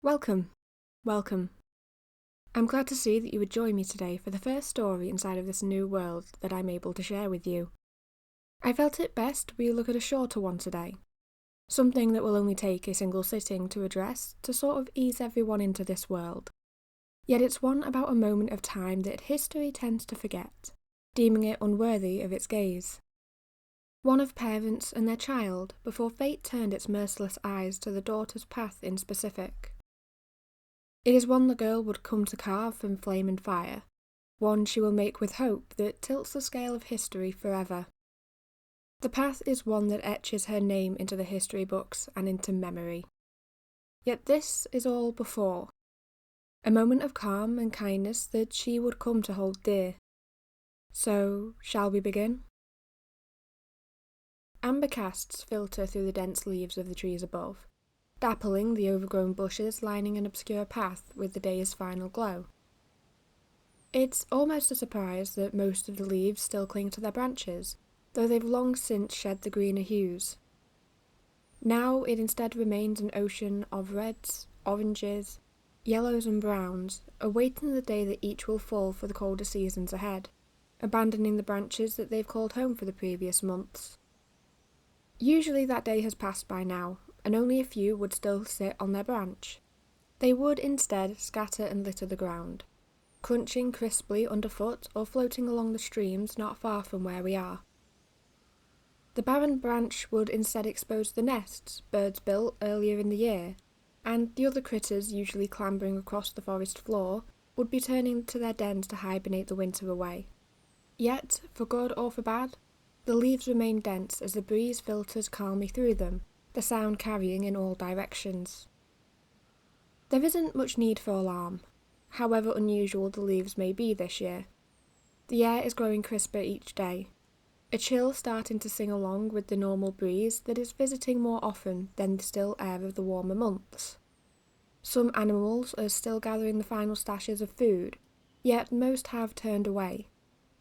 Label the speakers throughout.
Speaker 1: Welcome, welcome. I'm glad to see that you would join me today for the first story inside of this new world that I'm able to share with you. I felt it best we look at a shorter one today, something that will only take a single sitting to address to sort of ease everyone into this world. Yet it's one about a moment of time that history tends to forget, deeming it unworthy of its gaze. One of parents and their child before fate turned its merciless eyes to the daughter's path in specific. It is one the girl would come to carve from flame and fire, one she will make with hope that tilts the scale of history forever. The path is one that etches her name into the history books and into memory. Yet this is all before. A moment of calm and kindness that she would come to hold dear. So, shall we begin? Amber casts filter through the dense leaves of the trees above, dappling the overgrown bushes lining an obscure path with the day's final glow. It's almost a surprise that most of the leaves still cling to their branches, though they've long since shed the greener hues. Now it instead remains an ocean of reds, oranges, yellows and browns, awaiting the day that each will fall for the colder seasons ahead, abandoning the branches that they've called home for the previous months. Usually that day has passed by now, and only a few would still sit on their branch. They would instead scatter and litter the ground, crunching crisply underfoot or floating along the streams not far from where we are. The barren branch would instead expose the nests birds built earlier in the year, and the other critters usually clambering across the forest floor would be turning to their dens to hibernate the winter away. Yet, for good or for bad, the leaves remain dense as the breeze filters calmly through them, the sound carrying in all directions. There isn't much need for alarm, however unusual the leaves may be this year. The air is growing crisper each day, a chill starting to sing along with the normal breeze that is visiting more often than the still air of the warmer months. Some animals are still gathering the final stashes of food, yet most have turned away,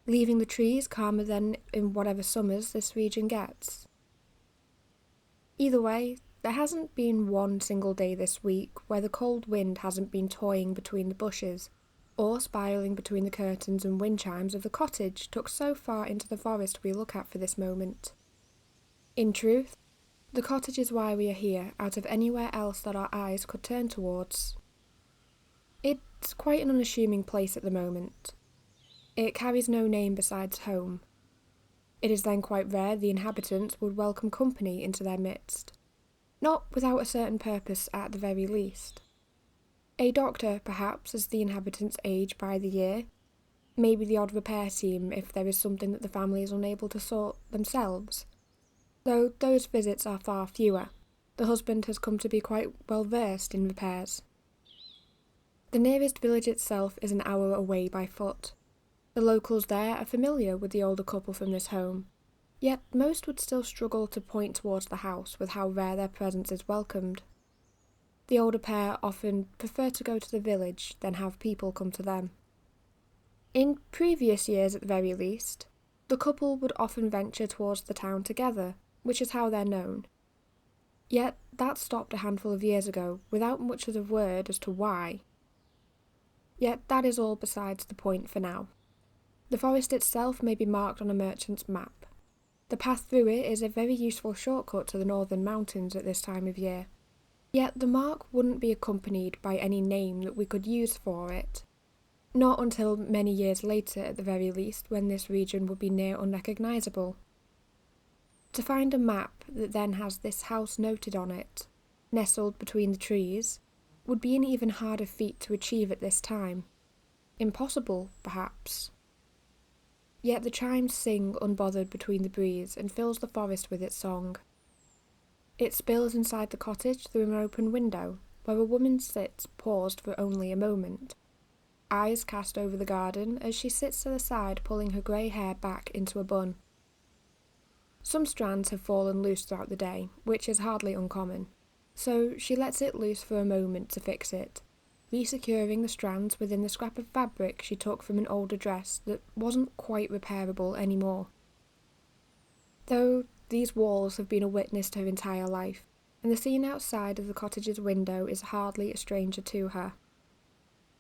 Speaker 1: leaving the trees calmer than in whatever summers this region gets. Either way, there hasn't been one single day this week where the cold wind hasn't been toying between the bushes, or spiralling between the curtains and wind chimes of the cottage tucked so far into the forest we look at for this moment. In truth, the cottage is why we are here out of anywhere else that our eyes could turn towards. It's quite an unassuming place at the moment. It carries no name besides home. It is then quite rare the inhabitants would welcome company into their midst, not without a certain purpose at the very least. A doctor, perhaps, as the inhabitants age by the year, maybe the odd repair team if there is something that the family is unable to sort themselves, though those visits are far fewer. The husband has come to be quite well versed in repairs. The nearest village itself is an hour away by foot. The locals there are familiar with the older couple from this home, yet most would still struggle to point towards the house with how rare their presence is welcomed. The older pair often prefer to go to the village than have people come to them. In previous years at the very least, the couple would often venture towards the town together, which is how they're known. Yet that stopped a handful of years ago without much of a word as to why. Yet that is all besides the point for now. The forest itself may be marked on a merchant's map. The path through it is a very useful shortcut to the northern mountains at this time of year. Yet the mark wouldn't be accompanied by any name that we could use for it. Not until many years later at the very least, when this region would be near unrecognisable. To find a map that then has this house noted on it, nestled between the trees, would be an even harder feat to achieve at this time. Impossible, perhaps. Yet the chimes sing unbothered between the breeze and fills the forest with its song. It spills inside the cottage through an open window, where a woman sits paused for only a moment, eyes cast over the garden as she sits to the side pulling her grey hair back into a bun. Some strands have fallen loose throughout the day, which is hardly uncommon, so she lets it loose for a moment to fix it, resecuring the strands within the scrap of fabric she took from an older dress that wasn't quite repairable anymore. Though these walls have been a witness to her entire life, and the scene outside of the cottage's window is hardly a stranger to her.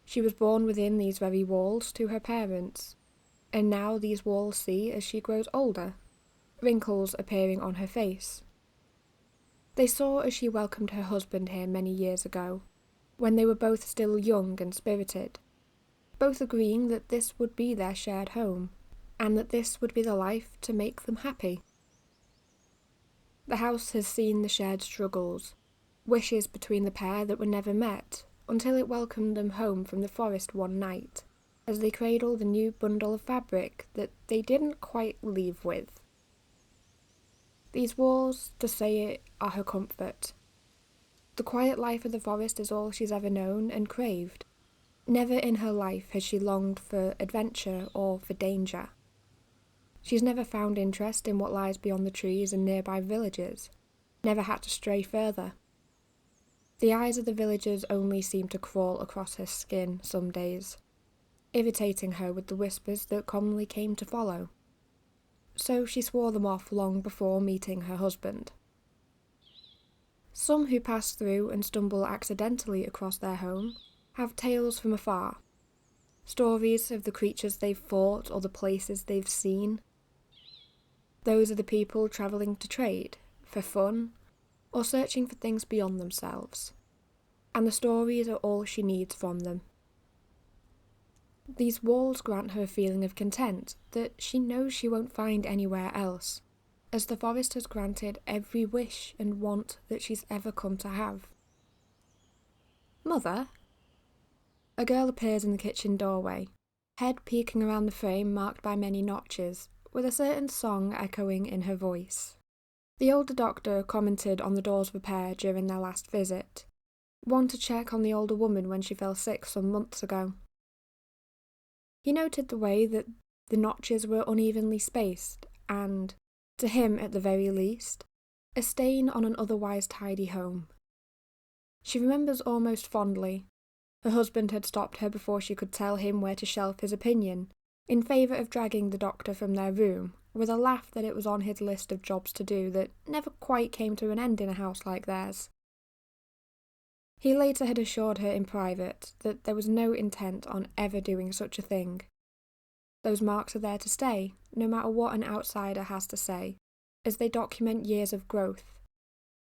Speaker 1: She was born within these very walls to her parents, and now these walls see as she grows older, wrinkles appearing on her face. They saw as she welcomed her husband here many years ago, when they were both still young and spirited, both agreeing that this would be their shared home, and that this would be the life to make them happy. The house has seen the shared struggles, wishes between the pair that were never met, until it welcomed them home from the forest one night, as they cradled the new bundle of fabric that they didn't quite leave with. These walls, to say it, are her comfort. The quiet life of the forest is all she's ever known and craved. Never in her life has she longed for adventure or for danger. She's never found interest in what lies beyond the trees and nearby villages, never had to stray further. The eyes of the villagers only seem to crawl across her skin some days, irritating her with the whispers that commonly came to follow. So she swore them off long before meeting her husband. Some who pass through and stumble accidentally across their home have tales from afar, stories of the creatures they've fought or the places they've seen. Those are the people travelling to trade, for fun, or searching for things beyond themselves, and the stories are all she needs from them. These walls grant her a feeling of content that she knows she won't find anywhere else, as the forest has granted every wish and want that she's ever come to have. "Mother?" A girl appears in the kitchen doorway, head peeking around the frame marked by many notches, with a certain song echoing in her voice. The older doctor commented on the door's repair during their last visit, one to check on the older woman when she fell sick some months ago. He noted the way that the notches were unevenly spaced and, to him at the very least, a stain on an otherwise tidy home. She remembers almost fondly. Her husband had stopped her before she could tell him where to shelf his opinion, in favour of dragging the doctor from their room, with a laugh that it was on his list of jobs to do that never quite came to an end in a house like theirs. He later had assured her in private that there was no intent on ever doing such a thing. Those marks are there to stay, no matter what an outsider has to say, as they document years of growth,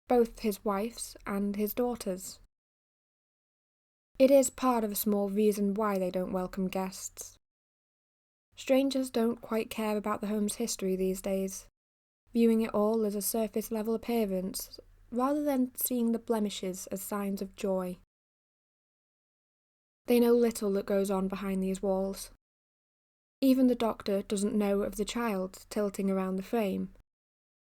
Speaker 1: both his wife's and his daughter's. It is part of a small reason why they don't welcome guests. Strangers don't quite care about the home's history these days, viewing it all as a surface-level appearance, rather than seeing the blemishes as signs of joy. They know little that goes on behind these walls. Even the doctor doesn't know of the child tilting around the frame,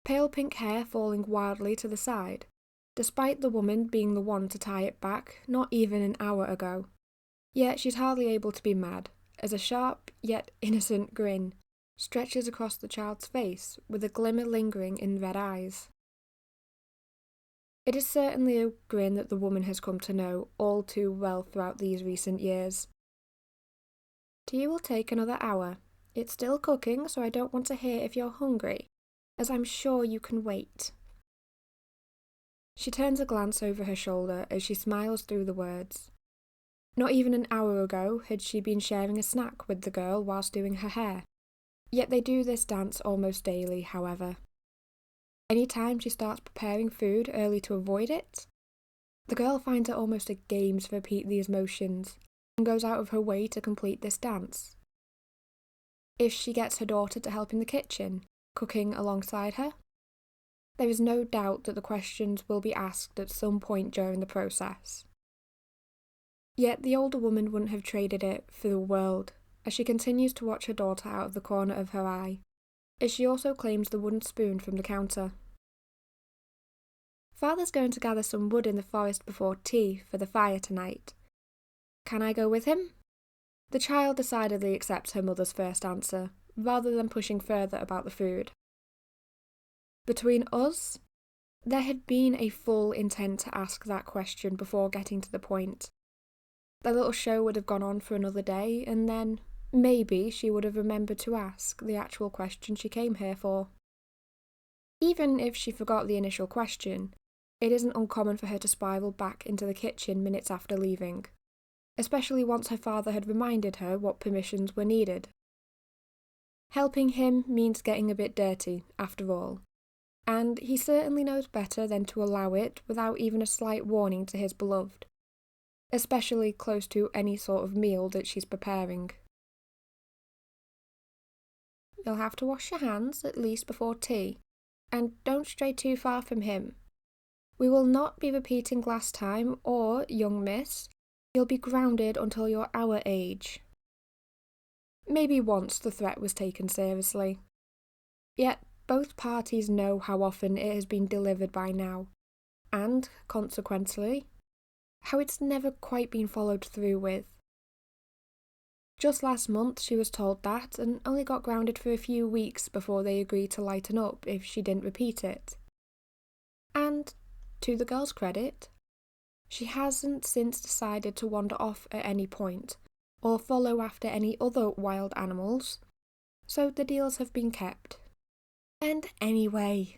Speaker 1: pale pink hair falling wildly to the side, despite the woman being the one to tie it back not even an hour ago. Yet she's hardly able to be mad, as a sharp yet innocent grin stretches across the child's face with a glimmer lingering in red eyes. It is certainly a grin that the woman has come to know all too well throughout these recent years. "Tea will take another hour. It's still cooking, so I don't want to hear if you're hungry, as I'm sure you can wait." She turns a glance over her shoulder as she smiles through the words. Not even an hour ago had she been sharing a snack with the girl whilst doing her hair. Yet they do this dance almost daily, however. Any time she starts preparing food early to avoid it, the girl finds it almost a game to repeat these motions and goes out of her way to complete this dance. If she gets her daughter to help in the kitchen, cooking alongside her, there is no doubt that the questions will be asked at some point during the process. Yet the older woman wouldn't have traded it for the world, as she continues to watch her daughter out of the corner of her eye, as she also claims the wooden spoon from the counter. "Father's going to gather some wood in the forest before tea for the fire tonight. Can I go with him?" The child decidedly accepts her mother's first answer, rather than pushing further about the food. Between us, there had been a full intent to ask that question before getting to the point. The little show would have gone on for another day, and then, maybe, she would have remembered to ask the actual question she came here for. Even if she forgot the initial question, it isn't uncommon for her to spiral back into the kitchen minutes after leaving, especially once her father had reminded her what permissions were needed. Helping him means getting a bit dirty, after all, and he certainly knows better than to allow it without even a slight warning to his beloved, especially close to any sort of meal that she's preparing. You'll have to wash your hands at least before tea, and don't stray too far from him. We will not be repeating last time, or, young miss, you'll be grounded until you're our age. Maybe once the threat was taken seriously. Yet both parties know how often it has been delivered by now, and, consequently, how it's never quite been followed through with. Just last month she was told that and only got grounded for a few weeks before they agreed to lighten up if she didn't repeat it. And, to the girl's credit, she hasn't since decided to wander off at any point, or follow after any other wild animals, so the deals have been kept. And anyway,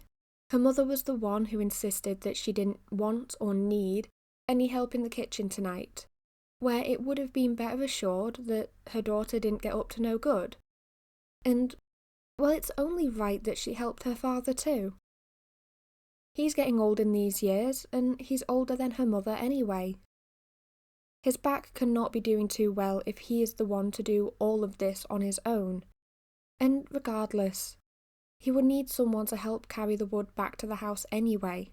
Speaker 1: her mother was the one who insisted that she didn't want or need any help in the kitchen tonight, where it would have been better assured that her daughter didn't get up to no good. And, well, it's only right that she helped her father too. He's getting old in these years, and he's older than her mother anyway. His back cannot be doing too well if he is the one to do all of this on his own. And regardless, he would need someone to help carry the wood back to the house anyway.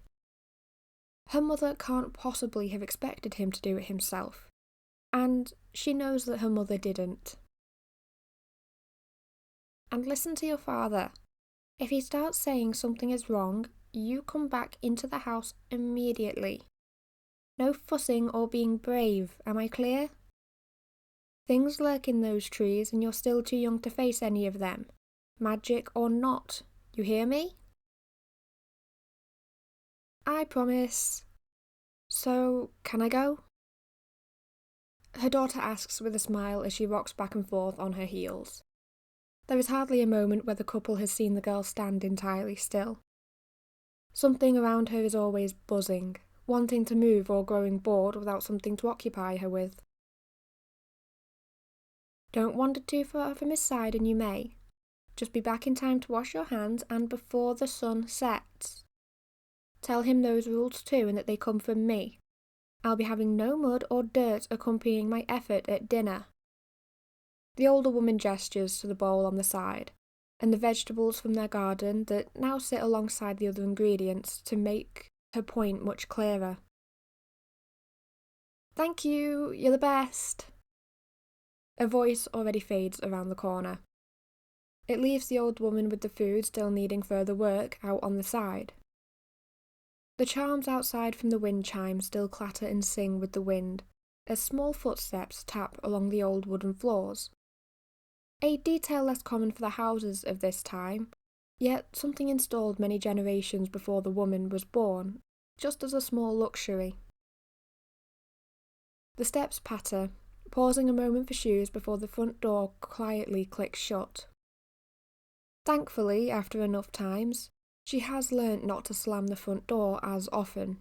Speaker 1: Her mother can't possibly have expected him to do it himself, and she knows that her mother didn't. And listen to your father. If he starts saying something is wrong, you come back into the house immediately. No fussing or being brave, am I clear? Things lurk in those trees and you're still too young to face any of them, magic or not, you hear me? I promise. So, can I go? Her daughter asks with a smile as she rocks back and forth on her heels. There is hardly a moment where the couple has seen the girl stand entirely still. Something around her is always buzzing, wanting to move or growing bored without something to occupy her with. Don't wander too far from his side and you may. Just be back in time to wash your hands and before the sun sets. Tell him those rules too and that they come from me. I'll be having no mud or dirt accompanying my effort at dinner. The older woman gestures to the bowl on the side, and the vegetables from their garden that now sit alongside the other ingredients to make her point much clearer. Thank you, you're the best. A voice already fades around the corner. It leaves the old woman with the food still needing further work out on the side. The chimes outside from the wind chime still clatter and sing with the wind, as small footsteps tap along the old wooden floors. A detail less common for the houses of this time, yet something installed many generations before the woman was born, just as a small luxury. The steps patter, pausing a moment for shoes before the front door quietly clicks shut. Thankfully, after enough times, she has learnt not to slam the front door as often.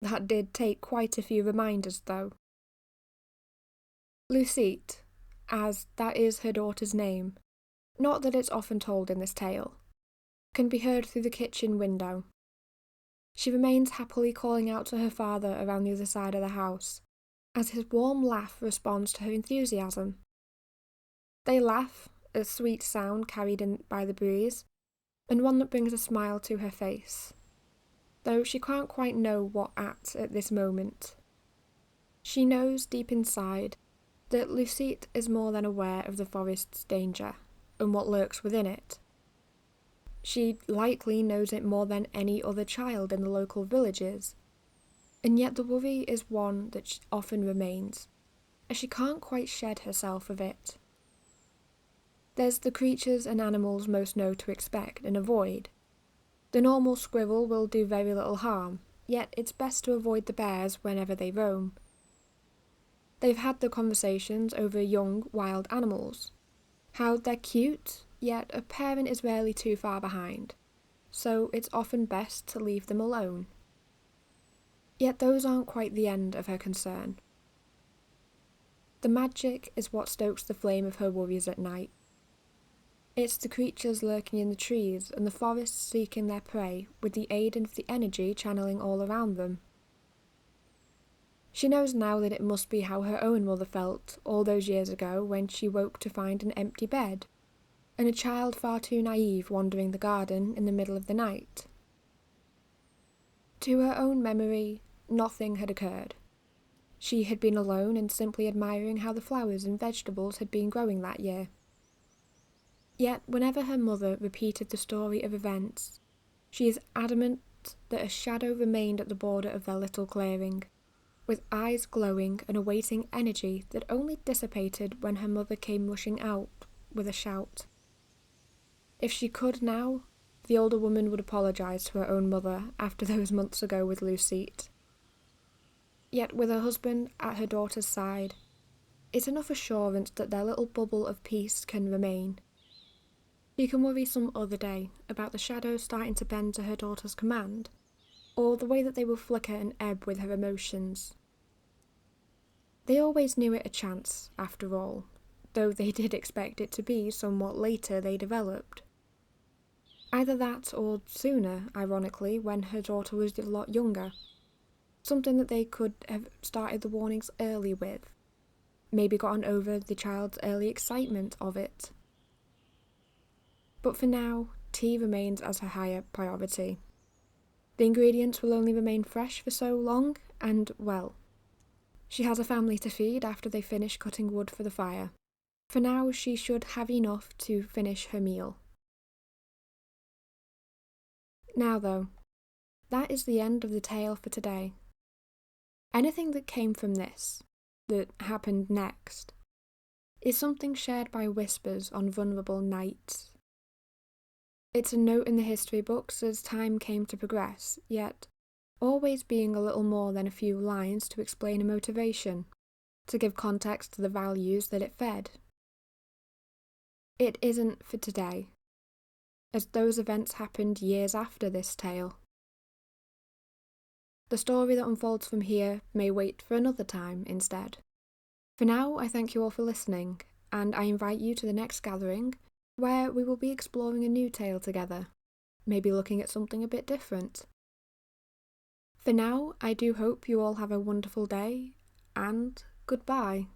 Speaker 1: That did take quite a few reminders, though. Lucette, as that is her daughter's name, not that it's often told in this tale, can be heard through the kitchen window. She remains happily calling out to her father around the other side of the house, as his warm laugh responds to her enthusiasm. They laugh, a sweet sound carried in by the breeze, and one that brings a smile to her face, though she can't quite know what at this moment. She knows deep inside that Lucette is more than aware of the forest's danger and what lurks within it. She likely knows it more than any other child in the local villages, and yet the worry is one that often remains, as she can't quite shed herself of it. There's the creatures and animals most know to expect and avoid. The normal squirrel will do very little harm, yet it's best to avoid the bears whenever they roam. They've had the conversations over young, wild animals. How they're cute, yet a parent is rarely too far behind, so it's often best to leave them alone. Yet those aren't quite the end of her concern. The magic is what stokes the flame of her worries at night. It's the creatures lurking in the trees and the forests seeking their prey with the aid of the energy channeling all around them. She knows now that it must be how her own mother felt all those years ago when she woke to find an empty bed, and a child far too naive wandering the garden in the middle of the night. To her own memory, nothing had occurred. She had been alone and simply admiring how the flowers and vegetables had been growing that year. Yet, whenever her mother repeated the story of events, she is adamant that a shadow remained at the border of their little clearing, with eyes glowing and awaiting energy that only dissipated when her mother came rushing out with a shout. If she could now, the older woman would apologise to her own mother after those months ago with Lucite. Yet with her husband at her daughter's side, it's enough assurance that their little bubble of peace can remain. She can worry some other day about the shadows starting to bend to her daughter's command, or the way that they will flicker and ebb with her emotions. They always knew it a chance, after all, though they did expect it to be somewhat later they developed. Either that or sooner, ironically, when her daughter was a lot younger. Something that they could have started the warnings early with. Maybe gotten over the child's early excitement of it. But for now, tea remains as her higher priority. The ingredients will only remain fresh for so long, and, well, she has a family to feed after they finish cutting wood for the fire. For now, she should have enough to finish her meal. Now though, that is the end of the tale for today. Anything that came from this, that happened next, is something shared by whispers on vulnerable nights. It's a note in the history books as time came to progress, yet always being a little more than a few lines to explain a motivation, to give context to the values that it fed. It isn't for today, as those events happened years after this tale. The story that unfolds from here may wait for another time instead. For now, I thank you all for listening, and I invite you to the next gathering, where we will be exploring a new tale together, maybe looking at something a bit different. For now, I do hope you all have a wonderful day, and goodbye.